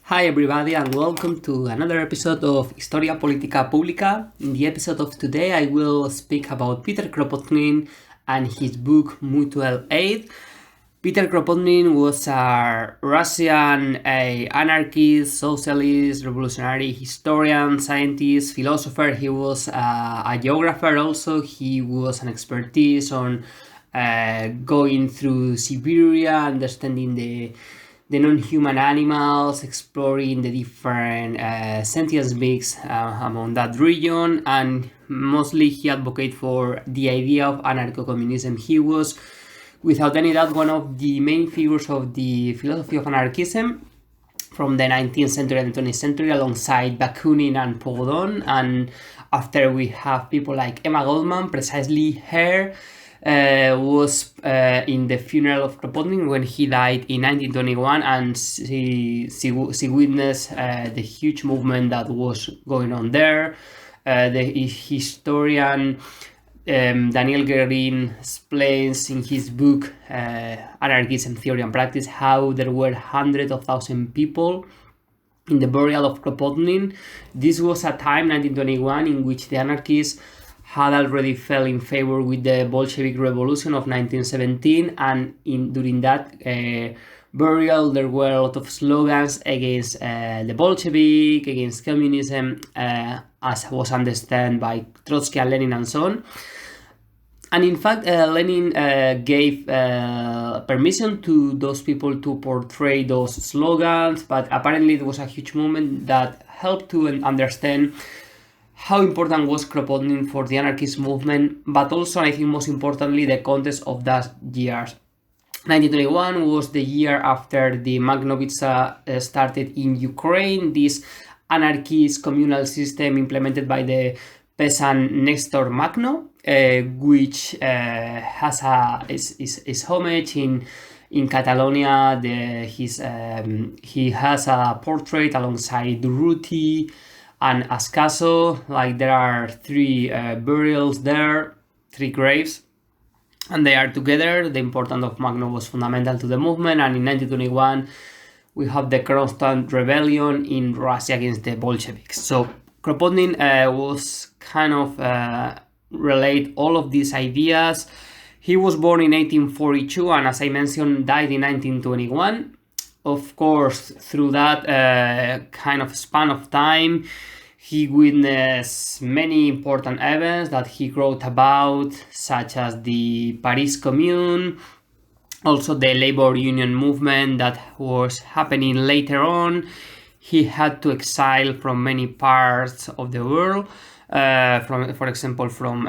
Hi everybody and welcome to another episode of Historia Politica Publica. In the episode of today I will speak about Peter Kropotkin and his book Mutual Aid. Peter Kropotkin was a Russian anarchist, socialist, revolutionary historian, scientist, philosopher. He was a geographer also. He was an expertise on going through Siberia, understanding the non-human animals, exploring the different sentience mix among that region, and mostly he advocated for the idea of anarcho-communism. He was, without any doubt, one of the main figures of the philosophy of anarchism from the 19th century and 20th century, alongside Bakunin and Proudhon. And after we have people like Emma Goldman, precisely her was in the funeral of Kropotkin when he died in 1921, and she witnessed the huge movement that was going on there. The historian Daniel Guerin explains in his book Anarchism, Theory and Practice how there were hundreds of thousands of people in the burial of Kropotkin. This was a time, 1921, in which the anarchists had already fell in favor with the Bolshevik Revolution of 1917, and during that burial there were a lot of slogans against the Bolshevik, against communism, as was understood by Trotsky and Lenin and so on. And in fact, Lenin gave permission to those people to portray those slogans, but apparently it was a huge movement that helped to understand how important was Kropotkin for the anarchist movement, but also, I think most importantly, the context of that years. 1921 was the year after the Magnovitsa started in Ukraine, this anarchist communal system implemented by the peasant Nestor Makhno, which is homage in Catalonia. He has a portrait alongside Durruti and Ascaso. Like, there are three burials there, three graves, and they are together. The importance of Makhno was fundamental to the movement, and in 1921 we have the constant rebellion in Russia against the Bolsheviks. So Kropotkin was kind of relate all of these ideas. He was born in 1842 and, as I mentioned, died in 1921. Of course, through that kind of span of time, he witnessed many important events that he wrote about, such as the Paris Commune, also the labor union movement that was happening later on. He had to exile from many parts of the world, for example, from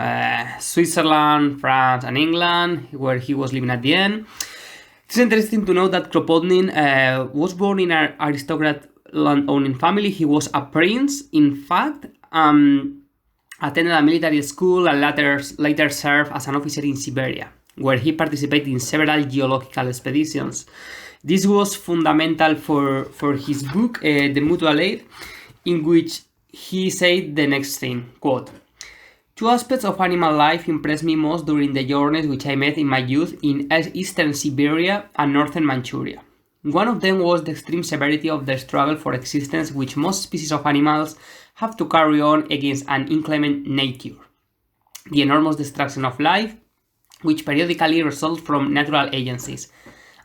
Switzerland, France, and England, where he was living at the end. It's interesting to know that Kropotkin was born in an aristocrat land-owning family. He was a prince, in fact, attended a military school and later served as an officer in Siberia, where he participated in several geological expeditions. This was fundamental for his book, The Mutual Aid, in which he said the next thing, quote, "Two aspects of animal life impressed me most during the journeys which I made in my youth in eastern Siberia and northern Manchuria. One of them was the extreme severity of the struggle for existence which most species of animals have to carry on against an inclement nature, the enormous destruction of life which periodically results from natural agencies,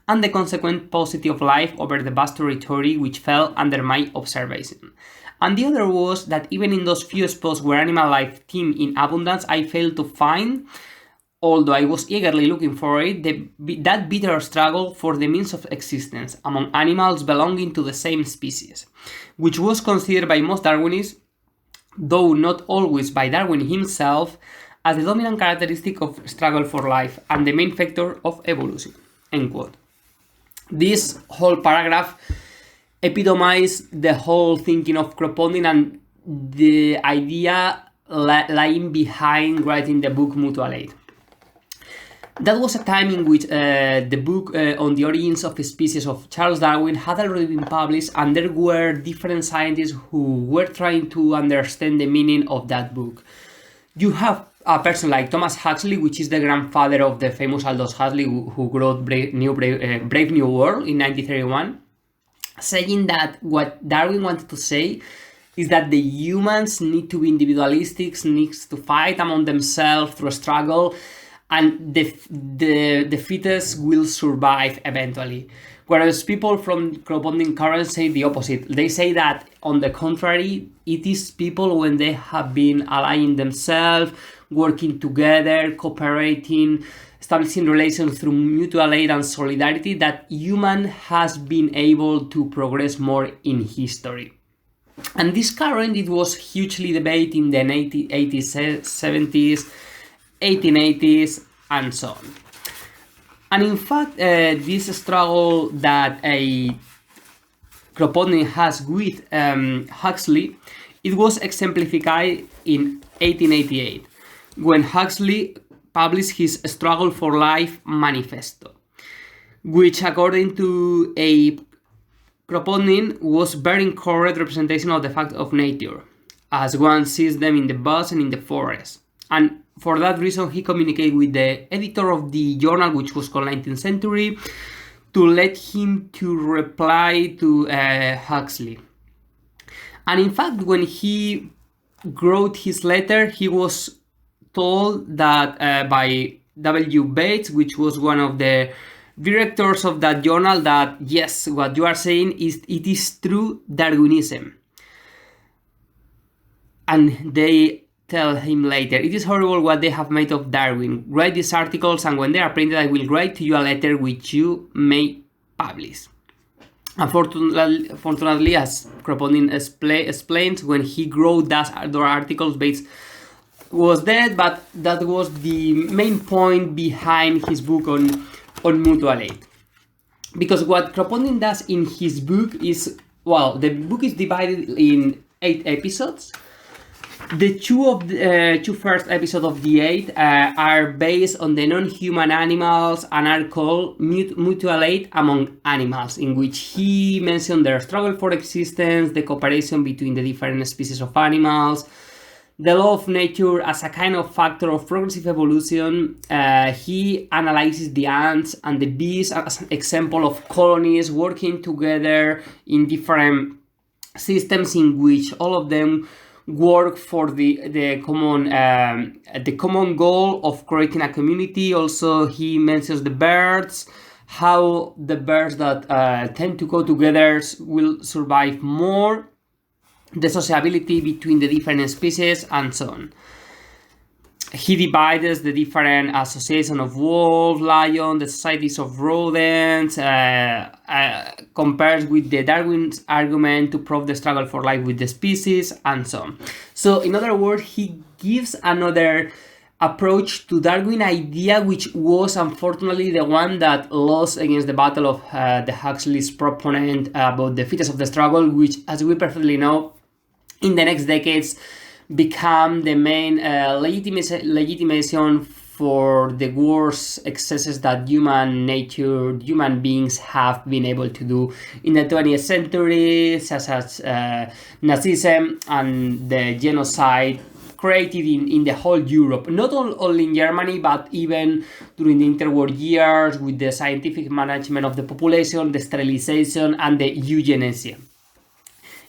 and the consequent paucity of life over the vast territory which fell under my observation. And the other was that even in those few spots where animal life teemed in abundance, I failed to find, although I was eagerly looking for it, that bitter struggle for the means of existence among animals belonging to the same species, which was considered by most Darwinists, though not always by Darwin himself, as the dominant characteristic of struggle for life and the main factor of evolution." End quote. This whole paragraph epitomized the whole thinking of Kropotkin and the idea lying behind writing the book Mutual Aid. That was a time in which the book on the origins of the species of Charles Darwin had already been published, and there were different scientists who were trying to understand the meaning of that book. You have a person like Thomas Huxley, which is the grandfather of the famous Aldous Huxley, who wrote Brave New World in 1931. saying that what Darwin wanted to say is that the humans need to be individualistic, needs to fight among themselves through a struggle, and the fittest will survive eventually. Whereas people from Kropotkin current say the opposite. They say that, on the contrary, it is people when they have been aligning themselves, working together, cooperating, establishing relations through mutual aid and solidarity, that human has been able to progress more in history. And this current, it was hugely debated in the 80s, 70s, 1880s, and so on. And in fact, this struggle that Kropotkin has with Huxley, it was exemplified in 1888, when Huxley published his Struggle for Life manifesto, which, according to Kropotkin, was very correct representation of the fact of nature, as one sees them in the bush and in the forest. And for that reason, he communicated with the editor of the journal, which was called 19th Century, to let him to reply to Huxley. And in fact, when he wrote his letter, he was told that by W. Bates, which was one of the directors of that journal, that yes, what you are saying it is true Darwinism. And they tell him later, it is horrible what they have made of Darwin. Write these articles, and when they are printed, I will write to you a letter which you may publish. Unfortunately, as Kropotkin explains, when he wrote those articles, Bates was dead, but that was the main point behind his book on mutual aid. Because what Kropotkin does in his book is, well, the book is divided in 8 episodes. The two first episodes of the 8 are based on the non-human animals and are called mutual aid among animals, in which he mentioned their struggle for existence, the cooperation between the different species of animals, the law of nature as a kind of factor of progressive evolution. He analyzes the ants and the bees as an example of colonies working together in different systems in which all of them work for the common goal of creating a community. Also, he mentions the birds, how the birds that tend to go together will survive more, the sociability between the different species, and so on. He divides the different associations of wolves, lions, the societies of rodents, compares with the Darwin's argument to prove the struggle for life with the species, and so on. So, in other words, he gives another approach to Darwin idea, which was unfortunately the one that lost against the battle of the Huxley's proponent about the fittest of the struggle, which, as we perfectly know, in the next decades become the main legitimation for the worst excesses that human beings have been able to do in the 20th century, such as Nazism and the genocide created in the whole Europe, not only in Germany, but even during the interwar years, with the scientific management of the population, the sterilization, and the euthanasia.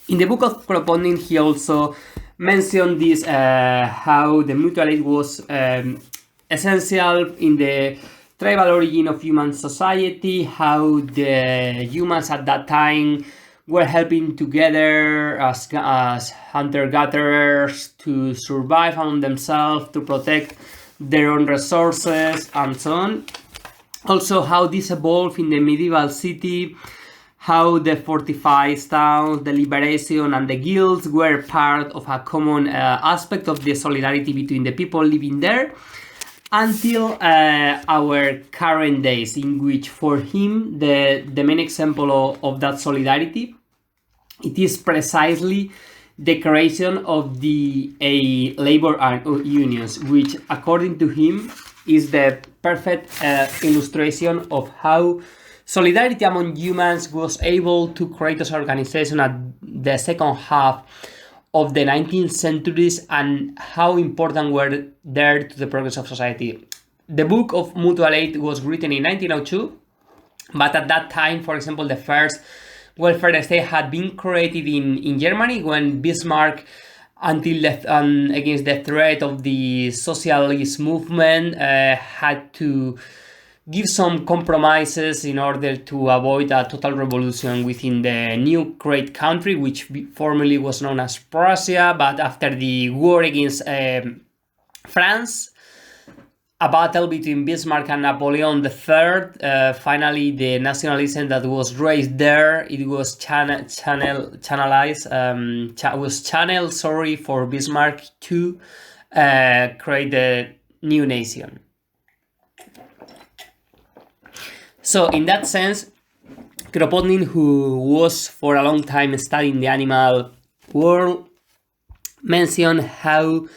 In the book of Kropotkin, he also mentioned this, how the mutual aid was essential in the tribal origin of human society, how the humans at that time were helping together as hunter-gatherers to survive among themselves, to protect their own resources, and so on. Also, how this evolved in the medieval city, how the fortified towns, the liberation, and the guilds were part of a common aspect of the solidarity between the people living there, until our current days, in which for him the main example of that solidarity, it is precisely the creation of the labor unions, which, according to him, is the perfect illustration of how solidarity among humans was able to create this organization at the second half of the 19th centuries, and how important were there to the progress of society. The book of mutual aid was written in 1902, but at that time, for example, the first welfare state had been created in Germany when Bismarck, against the threat of the socialist movement, had to give some compromises in order to avoid a total revolution within the new great country, which formerly was known as Prussia. But after the war against France, a battle between Bismarck and Napoleon III, finally the nationalism that was raised there, it was channeled for Bismarck to create the new nation. So in that sense, Kropotkin, who was for a long time studying the animal world, mentioned how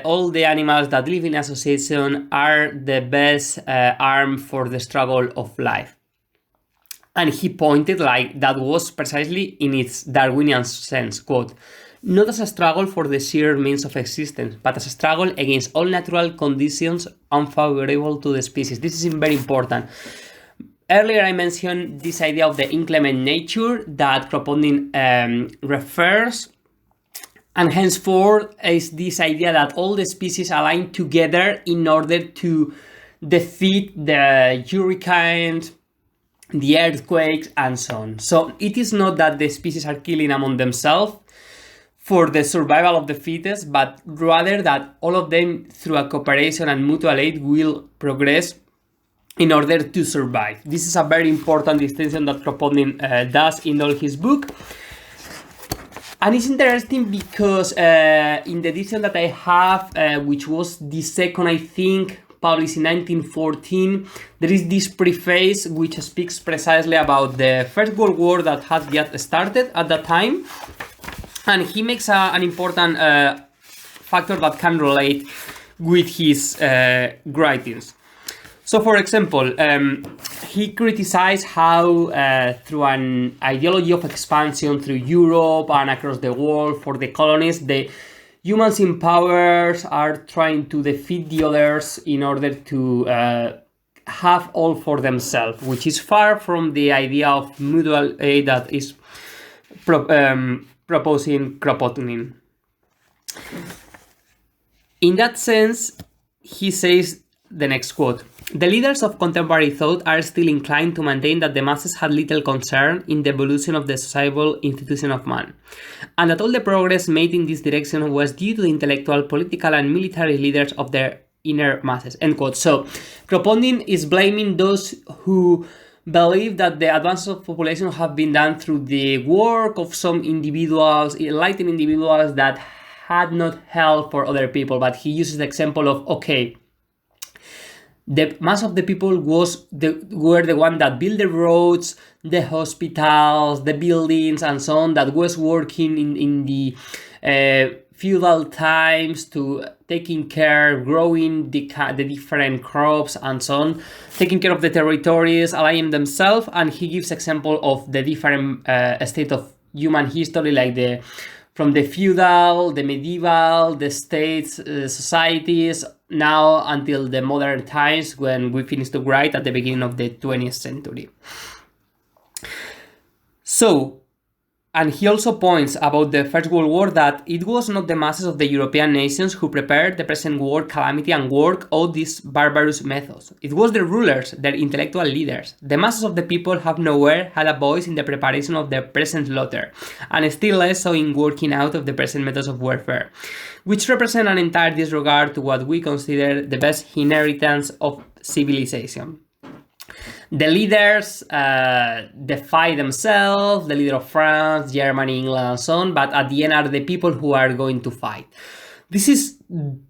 all the animals that live in association are the best arm for the struggle of life. And he pointed like that was precisely in its Darwinian sense, quote, not as a struggle for the sheer means of existence, but as a struggle against all natural conditions unfavorable to the species. This is very important. Earlier I mentioned this idea of the inclement nature that Kropotkin refers, and henceforth is this idea that all the species align together in order to defeat the hurricanes, the earthquakes, and so on. So it is not that the species are killing among themselves for the survival of the fittest, but rather that all of them, through a cooperation and mutual aid, will progress in order to survive. This is a very important distinction that Kropotkin does in all his book. And it's interesting because in the edition that I have, which was the second, I think, published in 1914, there is this preface which speaks precisely about the First World War that had yet started at that time. And he makes an important factor that can relate with his writings. So, for example, he criticized how through an ideology of expansion through Europe and across the world for the colonies, the humans in power are trying to defeat the others in order to have all for themselves, which is far from the idea of mutual aid that is proposing Kropotkin. In that sense, he says the next quote, the leaders of contemporary thought are still inclined to maintain that the masses had little concern in the evolution of the societal institution of man, and that all the progress made in this direction was due to the intellectual, political, and military leaders of their inner masses, end quote. So, Kropotkin is blaming those who believe that the advances of population have been done through the work of some individuals, enlightened individuals that had not help for other people. But he uses the example of, okay, the mass of the people were the one that built the roads, the hospitals, the buildings, and so on, that was working in the feudal times to taking care, growing the different crops and so on, taking care of the territories, aligning themselves. And he gives example of the different state of human history, like from the feudal, the medieval, the states, societies, now until the modern times when we finished to write at the beginning of the 20th century. So, and he also points about the First World War that it was not the masses of the European nations who prepared the present war calamity and worked all these barbarous methods. It was the rulers, their intellectual leaders. The masses of the people have nowhere had a voice in the preparation of the present slaughter, and still less so in working out of the present methods of warfare, which represent an entire disregard to what we consider the best inheritance of civilization. The leaders defy themselves, the leader of France, Germany, England, and so on, but at the end are the people who are going to fight. This is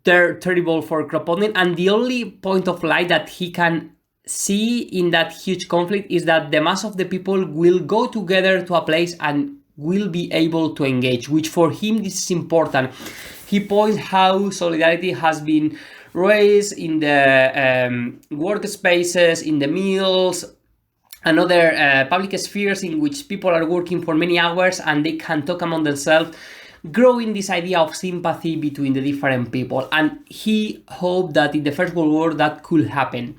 terrible for Kropotkin, and the only point of light that he can see in that huge conflict is that the mass of the people will go together to a place and will be able to engage, which for him this is important. He points how solidarity has been raised in the workspaces, in the mills, and other public spheres in which people are working for many hours and they can talk among themselves, growing this idea of sympathy between the different people. And he hoped that in the First World War that could happen.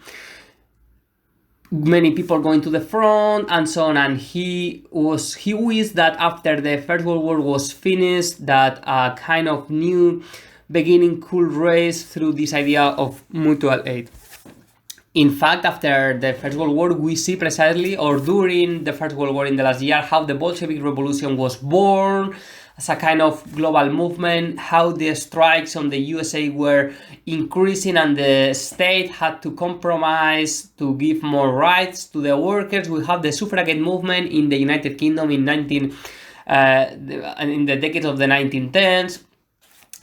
many people going to the front and so on. And he wished that after the First World War was finished, that a kind of new beginning could raise through this idea of mutual aid. In fact, after the First World War, we see precisely, or during the First World War in the last year, how the Bolshevik Revolution was born as a kind of global movement, how the strikes on the USA were increasing and the state had to compromise to give more rights to the workers. We have the suffragette movement in the United Kingdom in the decades of the 1910s.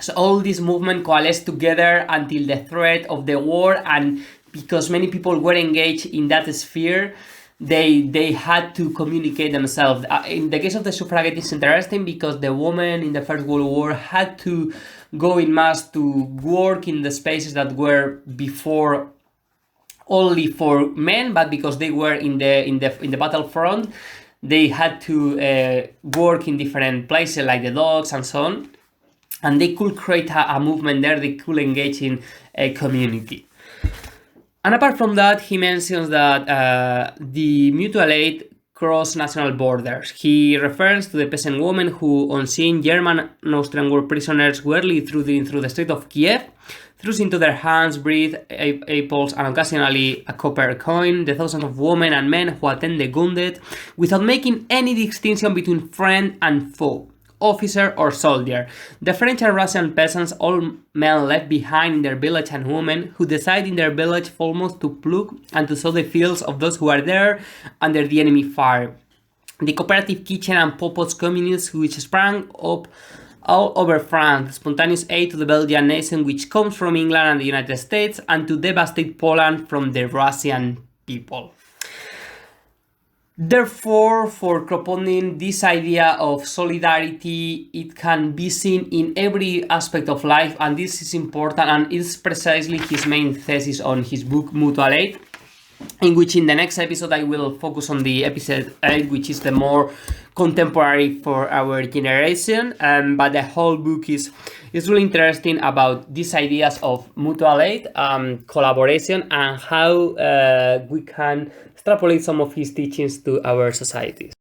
So all this movement coalesced together until the threat of the war, and because many people were engaged in that sphere, they had to communicate themselves. In the case of the suffragette, it's interesting because the women in the First World War had to go in mass to work in the spaces that were before only for men, but because they were in the battlefront, they had to work in different places like the docks and so on, and they could create a movement there. They could engage in a community. And apart from that, he mentions that the mutual aid crossed national borders. He refers to the peasant woman who, on seeing German and Austrian war prisoners whirling through the street of Kiev, threw into their hands bread, apples, and occasionally a copper coin, the thousands of women and men who attend the wounded, without making any distinction between friend and foe, officer or soldier. The French and Russian peasants, all men left behind in their village, and women who decide in their village foremost to pluck and to sow the fields of those who are there under the enemy fire. The cooperative kitchen and purpose communities which sprang up all over France, the spontaneous aid to the Belgian nation which comes from England and the United States, and to devastate Poland from the Russian people. Therefore, for Kropotkin, this idea of solidarity, it can be seen in every aspect of life, and this is important, and it's precisely his main thesis on his book Mutual Aid, in which in the next episode I will focus on the episode 8, which is the more contemporary for our generation, but the whole book is really interesting about these ideas of mutual aid, collaboration, and how we can extrapolate some of his teachings to our societies.